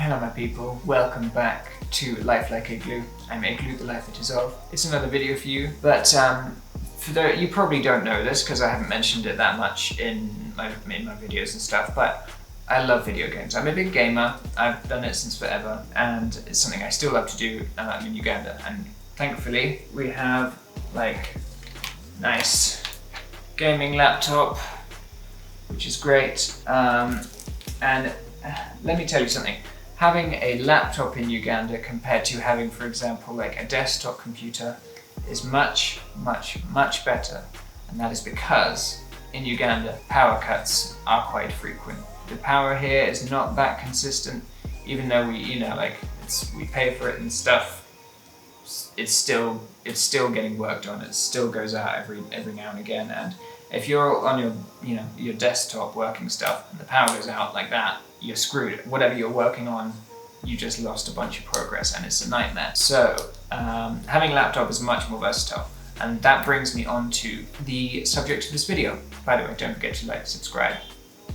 Hello my people, welcome back to Life Like Igloo. I'm Igloo, the life that is of. It's another video for you, but you probably don't know this because I haven't mentioned it that much in my videos and stuff, but I love video games. I'm a big gamer, I've done it since forever, and it's something I still love to do. I'm in Uganda, and thankfully we have like nice gaming laptop, which is great. And let me tell you something. Having a laptop in Uganda compared to having, for example, like a desktop computer is much, much, much better. And that is because in Uganda, power cuts are quite frequent. The power here is not that consistent, even though we pay for it and stuff. It's still getting worked on. It still goes out every now and again. And if you're on your desktop working stuff and the power goes out like that, you're screwed. Whatever you're working on, you just lost a bunch of progress and it's a nightmare. So having a laptop is much more versatile. And that brings me on to the subject of this video. By the way, don't forget to like, subscribe,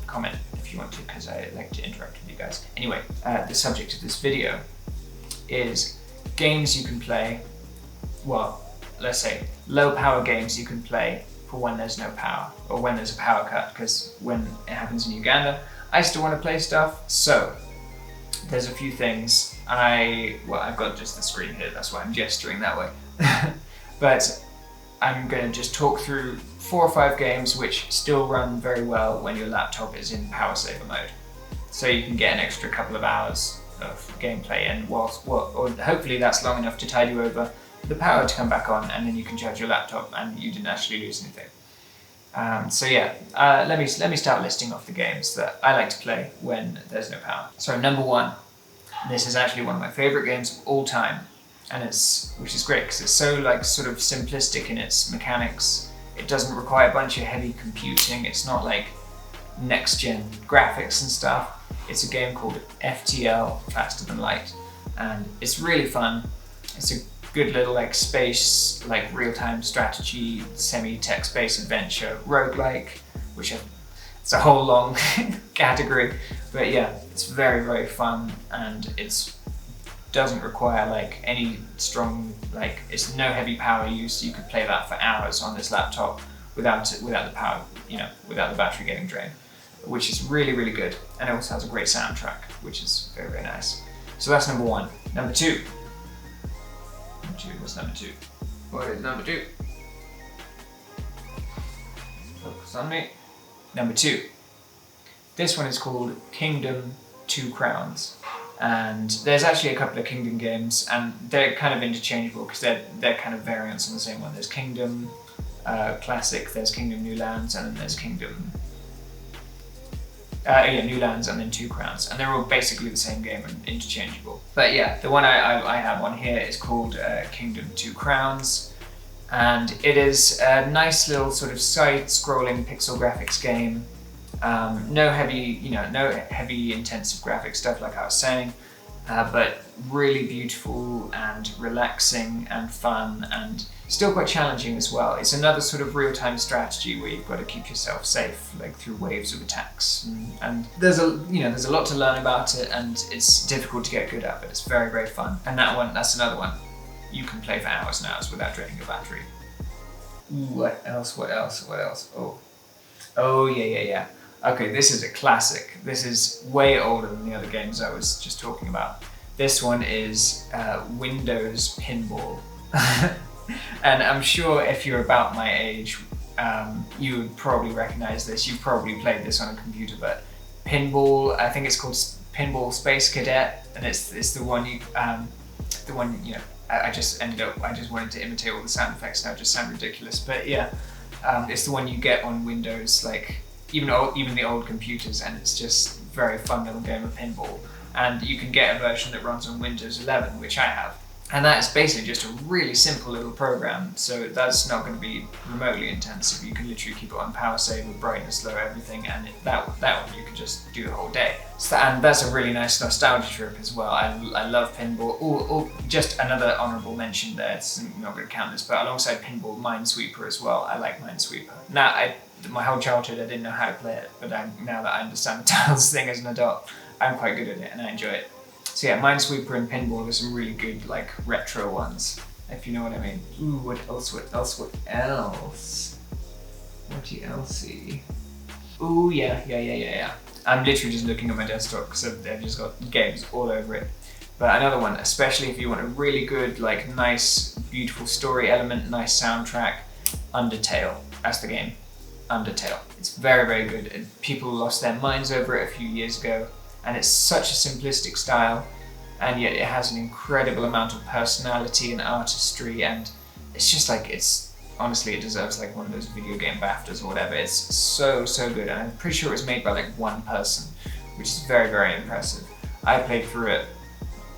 comment if you want to, because I like to interact with you guys. Anyway, the subject of this video is games you can play, well, let's say low power games you can play for when there's no power, or when there's a power cut, because when it happens in Uganda, I still want to play stuff. So there's a few things. I've got just the screen here, that's why I'm gesturing that way. But I'm going to just talk through 4 or 5 games which still run very well when your laptop is in power saver mode. So you can get an extra couple of hours of gameplay in, or hopefully that's long enough to tide you over the power to come back on, and then you can charge your laptop and you didn't actually lose anything. Let me start listing off the games that I like to play when there's no power. So number 1, this is actually one of my favorite games of all time, and which is great because it's so sort of simplistic in its mechanics. It doesn't require a bunch of heavy computing. It's not like next gen graphics and stuff. It's a game called FTL, Faster Than Light, and it's really fun. It's a good little space, real-time strategy, semi-text-based adventure, roguelike, which it's a whole long category, but yeah, it's very, very fun, and it doesn't require any strong, it's no heavy power use. You could play that for hours on this laptop without the power, without the battery getting drained, which is really, really good, and it also has a great soundtrack, which is very, very nice. So that's number 1. Number 2. What's number 2? What is number 2? Focus on me. Number 2. This one is called Kingdom 2 Crowns. And there's actually a couple of Kingdom games, and they're kind of interchangeable because they're kind of variants on the same one. There's Kingdom Classic, there's Kingdom New Lands, and then there's Kingdom New Lands, and then 2 Crowns, and they're all basically the same game and interchangeable. But yeah, the one I have on here is called Kingdom 2 Crowns, and it is a nice little sort of side-scrolling pixel graphics game. No heavy intensive graphic stuff like I was saying, but really beautiful and relaxing and fun, and still quite challenging as well. It's another sort of real-time strategy where you've got to keep yourself safe, through waves of attacks, and there's a lot to learn about it, and it's difficult to get good at, but it's very, very fun. And that's another one you can play for hours and hours without draining your battery. What else? Oh yeah. Okay, this is a classic. This is way older than the other games I was just talking about. This one is Windows Pinball. And I'm sure if you're about my age, you would probably recognize this. You've probably played this on a computer, but Pinball, I think it's called Pinball Space Cadet, and it's the one I just wanted to imitate all the sound effects now, just sound ridiculous, but yeah, it's the one you get on Windows, even the old computers, and it's just a very fun little game of pinball. And you can get a version that runs on Windows 11, which I have. And that is basically just a really simple little program, so that's not going to be remotely intensive. You can literally keep it on power saver, brightness low, everything, and that one you can just do the whole day. And that's a really nice nostalgia trip as well. I love pinball. Just another honourable mention there, it's not going to count this, but alongside pinball, Minesweeper as well. I like Minesweeper. Now, my whole childhood I didn't know how to play it, but now that I understand the tiles thing as an adult, I'm quite good at it and I enjoy it. So yeah, Minesweeper and Pinball are some really good like retro ones, if you know what I mean. Ooh, what else? What else? What else? What else see? Ooh, yeah. I'm literally just looking at my desktop because they've just got games all over it. But another one, especially if you want a really good, like nice, beautiful story element, nice soundtrack, Undertale. That's the game. Undertale. It's very, very good. People lost their minds over it a few years ago, and it's such a simplistic style, and yet it has an incredible amount of personality and artistry, and it's just like, honestly, it deserves like one of those video game BAFTAs or whatever. It's so good, and I'm pretty sure it was made by like one person, which is very, very impressive. I played through it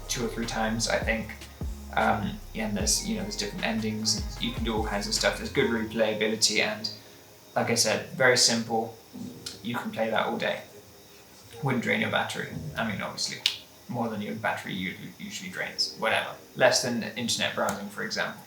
2 or 3 times, I think. Yeah, and there's different endings, and you can do all kinds of stuff. There's good replayability, and like I said, very simple. You can play that all day. Wouldn't drain your battery. I mean, obviously, more than your battery usually drains. It's less than internet browsing, for example.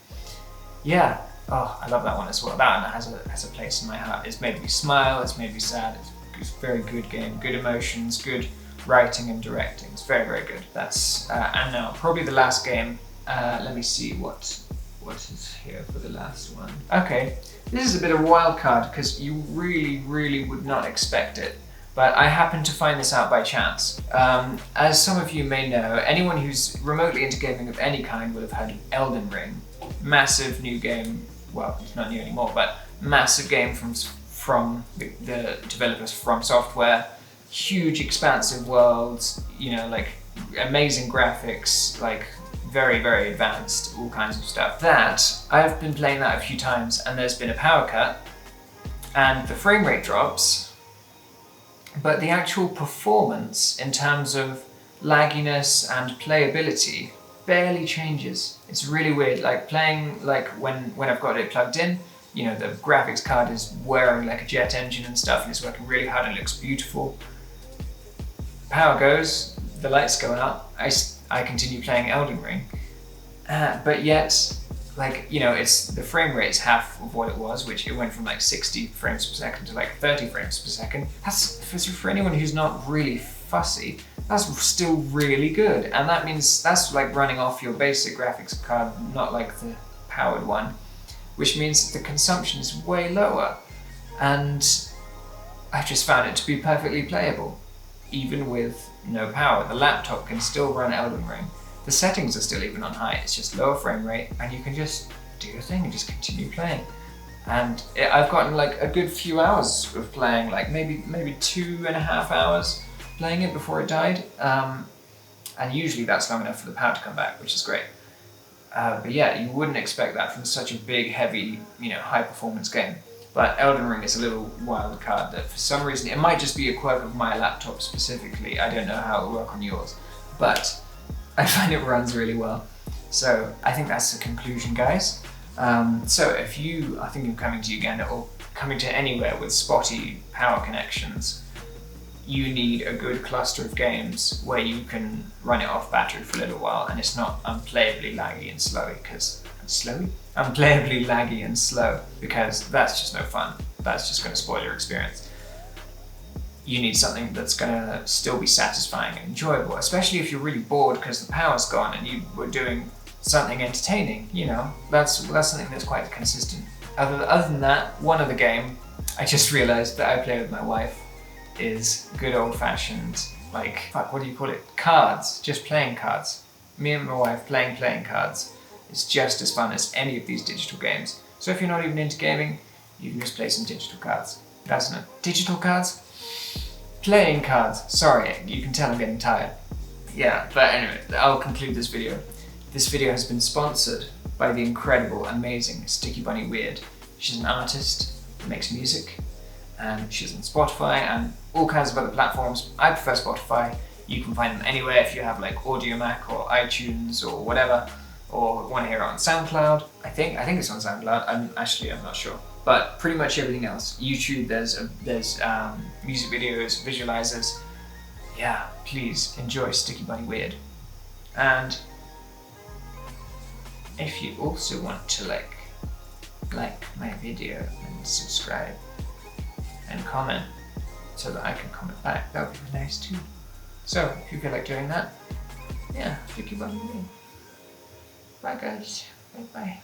Yeah. Oh, I love that one as well. That one has a place in my heart. It's made me smile. It's made me sad. It's a very good game. Good emotions. Good writing and directing. It's very, very good. That's and now probably the last game. Let me see what is here for the last one. Okay, this is a bit of a wild card because you really would not expect it. But I happened to find this out by chance. As some of you may know, anyone who's remotely into gaming of any kind will have heard of Elden Ring. Massive new game. Well, it's not new anymore, but massive game from the developers From Software. Huge, expansive worlds. Like amazing graphics. Like very, very advanced. All kinds of stuff. That I've been playing that a few times, and there's been a power cut, and the frame rate drops. But the actual performance in terms of lagginess and playability barely changes. It's really weird. Like playing, like when I've got it plugged in, the graphics card is whirring like a jet engine and stuff, and it's working really hard and it looks beautiful. Power goes, the lights go out, I continue playing Elden Ring. But yet, it's the frame rate's half of what it was, which it went from like 60 frames per second to like 30 frames per second. That's, for anyone who's not really fussy, that's still really good. And that means that's like running off your basic graphics card, not like the powered one, which means the consumption is way lower. And I just found it to be perfectly playable, even with no power. The laptop can still run Elden Ring. The settings are still even on high, it's just lower frame rate, and you can just do your thing and just continue playing. And I've gotten like a good few hours of playing, like maybe 2.5 hours playing it before it died. And usually that's long enough for the power to come back, which is great. But yeah, you wouldn't expect that from such a big, heavy, high performance game. But Elden Ring is a little wild card that for some reason, it might just be a quirk of my laptop specifically, I don't know how it will work on yours, but I find it runs really well. So I think that's the conclusion, guys. So if you are thinking of coming to Uganda or coming to anywhere with spotty power connections, you need a good cluster of games where you can run it off battery for a little while and it's not unplayably laggy and slowy, unplayably laggy and slow, because that's just no fun. That's just going to spoil your experience. You need something that's going to still be satisfying and enjoyable, especially if you're really bored because the power's gone and you were doing something entertaining. That's something that's quite consistent. Other than that, one other game I just realized that I play with my wife is good old-fashioned, what do you call it? Cards. Just playing cards. Me and my wife playing cards. It's just as fun as any of these digital games. So if you're not even into gaming, you can just play some digital cards. That's not digital cards? Playing cards. Sorry, you can tell I'm getting tired. Yeah, but anyway, I'll conclude this video. This video has been sponsored by the incredible, amazing Sticky Bunny Weird. She's an artist who makes music, and she's on Spotify and all kinds of other platforms. I prefer Spotify. You can find them anywhere if you have like Audiomack or iTunes or whatever, or want to hear it on SoundCloud. I think it's on SoundCloud. I'm not sure. But pretty much everything else. YouTube, there's music videos, visualizers. Yeah, please enjoy Sticky Bunny Weird. And if you also want to like my video and subscribe and comment so that I can comment back, that would be nice too. So if you feel like doing that, yeah, Vicky Bye guys. Bye bye.